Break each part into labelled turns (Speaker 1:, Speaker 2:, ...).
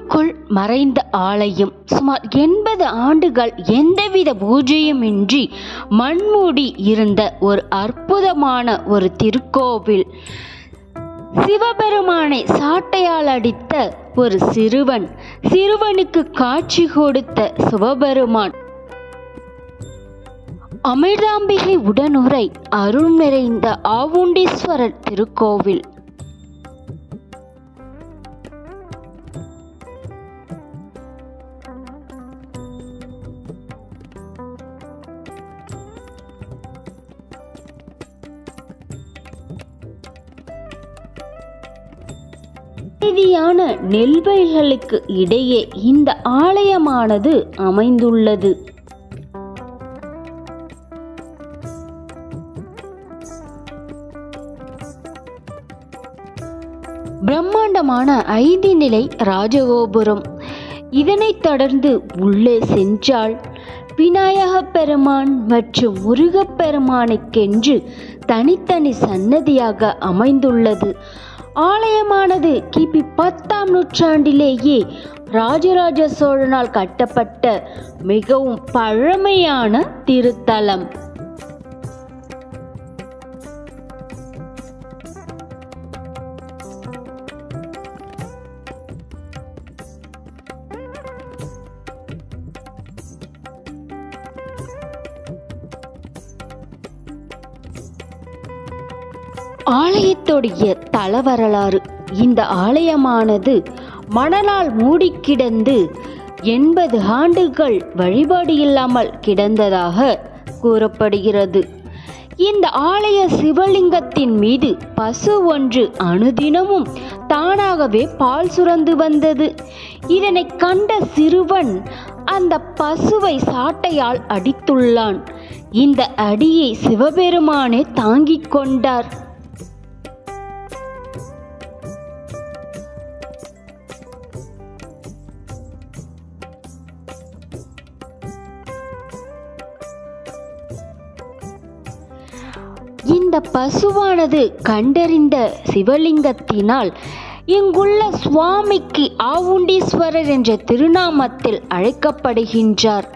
Speaker 1: மண்ணுக்குள் மறைந்த ஆலயம். சுமார் 80 ஆண்டுகள் எந்தவித பூஜையுமின்றி மண்மூடி இருந்த ஒரு அற்புதமான ஒரு திருக்கோவில். சிவபெருமானை சாட்டையால் அடித்த ஒரு சிறுவனுக்கு காட்சி கொடுத்த சிவபெருமான், அமிர்தாம்பிகை உடனுரை அருள் நிறைந்த ஆவுண்டீஸ்வரர் திருக்கோவில். அமைதியான நெல்வயல்களுக்கு இடையே இந்த ஆலயமானது அமைந்துள்ளது. பிரம்மாண்டமான 5 நிலை ராஜகோபுரம். இதனைத் தொடர்ந்து உள்ளே சென்றால் விநாயகப் பெருமான் மற்றும் முருகப்பெருமானுக்கென்று தனித்தனி சன்னதியாக அமைந்துள்ளது. ஆலயமானது கிபி 10ஆம் நூற்றாண்டிலேயே ராஜராஜ சோழனால் கட்டப்பட்ட மிகவும் பழமையான திருத்தலம். ஆலயத்துடைய தல வரலாறு. இந்த ஆலயமானது மணலால் மூடி கிடந்து 80 ஆண்டுகள் வழிபாடு இல்லாமல் கிடந்ததாக கூறப்படுகிறது. இந்த ஆலய சிவலிங்கத்தின் மீது பசு ஒன்று அனுதினமும் தானாகவே பால் சுரந்து வந்தது. இதனை கண்ட சிறுவன் அந்த பசுவை சாட்டையால் அடித்துள்ளான். இந்த அடியை சிவபெருமானே தாங்கிக் கொண்டார். இந்த பசுவானது கண்டறிந்த சிவலிங்கத்தினால் இங்குள்ள சுவாமிக்கு ஆவுண்டீஸ்வரர் என்ற திருநாமத்தில் அழைக்கப்படுகின்றார்.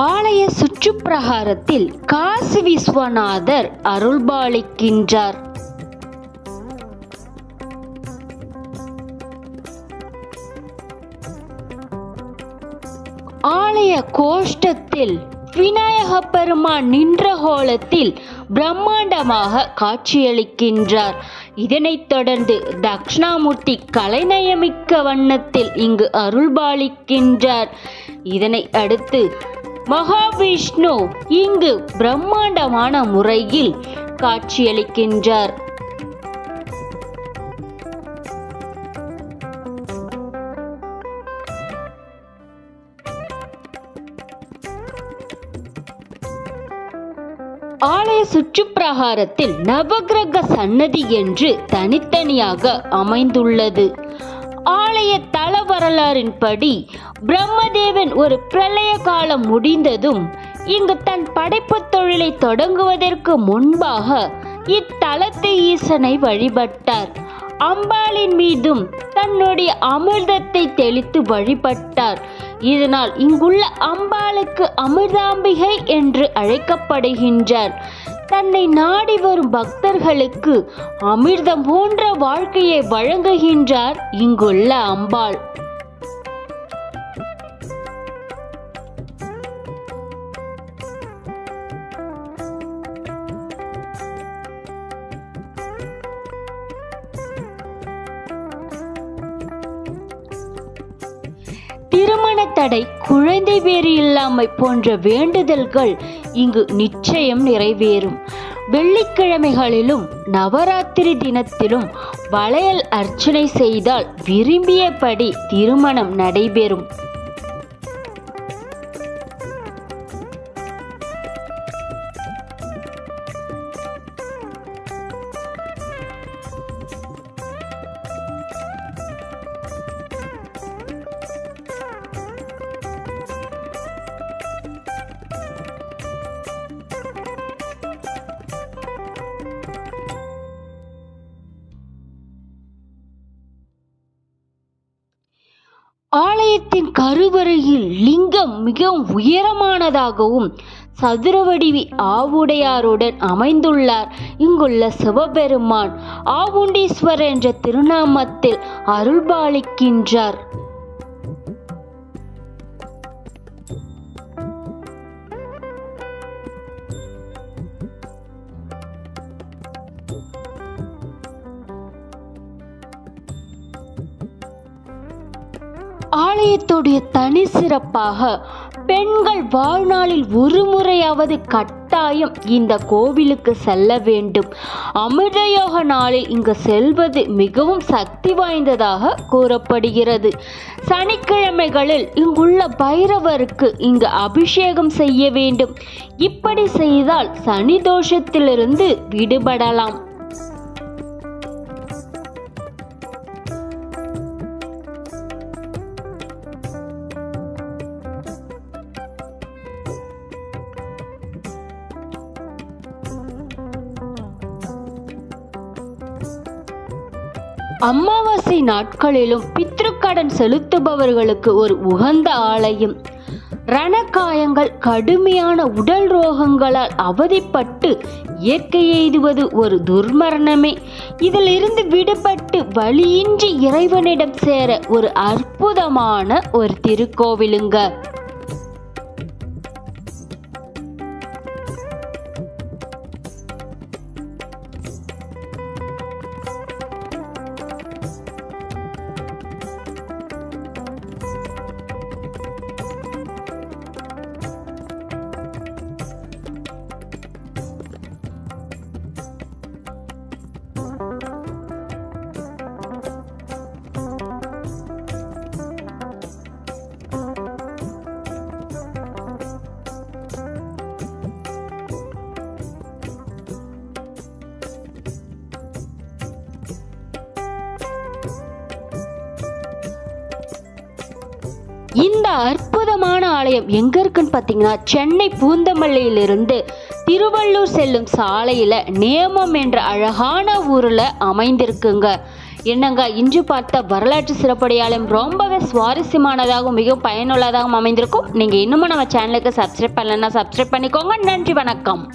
Speaker 1: ஆலய சுற்றுப்பிரகாரத்தில் காசி விஸ்வநாதர் அருள்பாலிக்கின்றார். ஆலய கோஷ்டத்தில் விநாயகப் பெருமான் நின்ற கோலத்தில் பிரம்மாண்டமாக காட்சியளிக்கின்றார். இதனைத் தொடர்ந்து தட்சிணாமூர்த்தி கலைநயமிக்க வண்ணத்தில் இங்கு அருள்பாலிக்கின்றார். இதனை அடுத்து மகாவிஷ்ணு இங்கு பிரம்மாண்டமான முறையில் காட்சியளிக்கின்றார். ஆலய சுற்றுப்பிரகாரத்தில் நவக்கிரக சன்னதி என்று தனித்தனியாக அமைந்துள்ளது. ஆலய தல வரலாறின்படி பிரம்மதேவன் ஒரு பிரளய காலம் முடிந்ததும் இங்கு தன் படைப்பு தொழிலை தொடங்குவதற்கு முன்பாக இத்தலத்து ஈசனை வழிபட்டார். அம்பாளின் மீதும் தன்னுடைய அமிர்தத்தை தெளித்து வழிபட்டார். இதனால் இங்குள்ள அம்பாளுக்கு அமிர்தாம்பிகை என்று அழைக்கப்படுகின்றார். தன்னை நாடி வரும் பக்தர்களுக்கு அமிர்தம் போன்ற வாழ்க்கையை வழங்குகின்றார் இங்குள்ள அம்பாள். திருமண தடை, குழந்தை பேறு இல்லாமை போன்ற வேண்டுதல்கள் இங்கு நிச்சயம் நிறைவேறும். வெள்ளிக்கிழமைகளிலும் நவராத்திரி தினத்திலும் வளையல் அர்ச்சனை செய்தால் விரும்பியபடி திருமணம் நடைபெறும். ஆலயத்தின் கருவறையில் லிங்கம் மிகவும் உயரமானதாகவும் சதுரவடிவி ஆவுடையாருடன் அமைந்துள்ளார். இங்குள்ள சிவபெருமான் ஆவுண்டீஸ்வரர் என்ற திருநாமத்தில் அருள்பாலிக்கின்றார். ஆலயத்துடைய தனி சிறப்பாக பெண்கள் வாழ்நாளில் ஒரு முறையாவது கட்டாயம் இந்த கோவிலுக்கு செல்ல வேண்டும். அமிர்தயோக நாளில் இங்கு செல்வது மிகவும் சக்தி வாய்ந்ததாக கூறப்படுகிறது. சனிக்கிழமைகளில் இங்குள்ள பைரவருக்கு இங்கு அபிஷேகம் செய்ய வேண்டும். இப்படி செய்தால் சனி தோஷத்திலிருந்து விடுபடலாம். அமாவாசை நாட்களிலும் பித்ருக்கடன் செலுத்துபவர்களுக்கு ஒரு உகந்த ஆலயம். ரணகாயங்கள், கடுமையான உடல் ரோகங்களால் அவதிப்பட்டு இயற்கை எய்துவது ஒரு துர்மரணமே. இதிலிருந்து விடுபட்டு வழியின்றி இறைவனிடம் சேர ஒரு அற்புதமான ஒரு திருக்கோவிலுங்க. இந்த அற்புதமான ஆலயம் எங்க இருக்குன்னு பார்த்தீங்கன்னா, சென்னை பூந்தமல்லியிலிருந்து திருவள்ளூர் செல்லும் சாலையில நேமம் என்ற அழகான ஊர்ல அமைந்திருக்குங்க. என்னங்க, இன்று பார்த்த வரலாற்று சிறப்புடைய ஆலயம் ரொம்பவே சுவாரஸ்யமானதாகவும் மிகவும் பயனுள்ளதாகவும் அமைந்திருக்கும். நீங்க இன்னமும் நம்ம சேனலுக்கு சப்ஸ்கிரைப் பண்ணலன்னா சப்ஸ்கிரைப் பண்ணிக்கோங்க. நன்றி, வணக்கம்.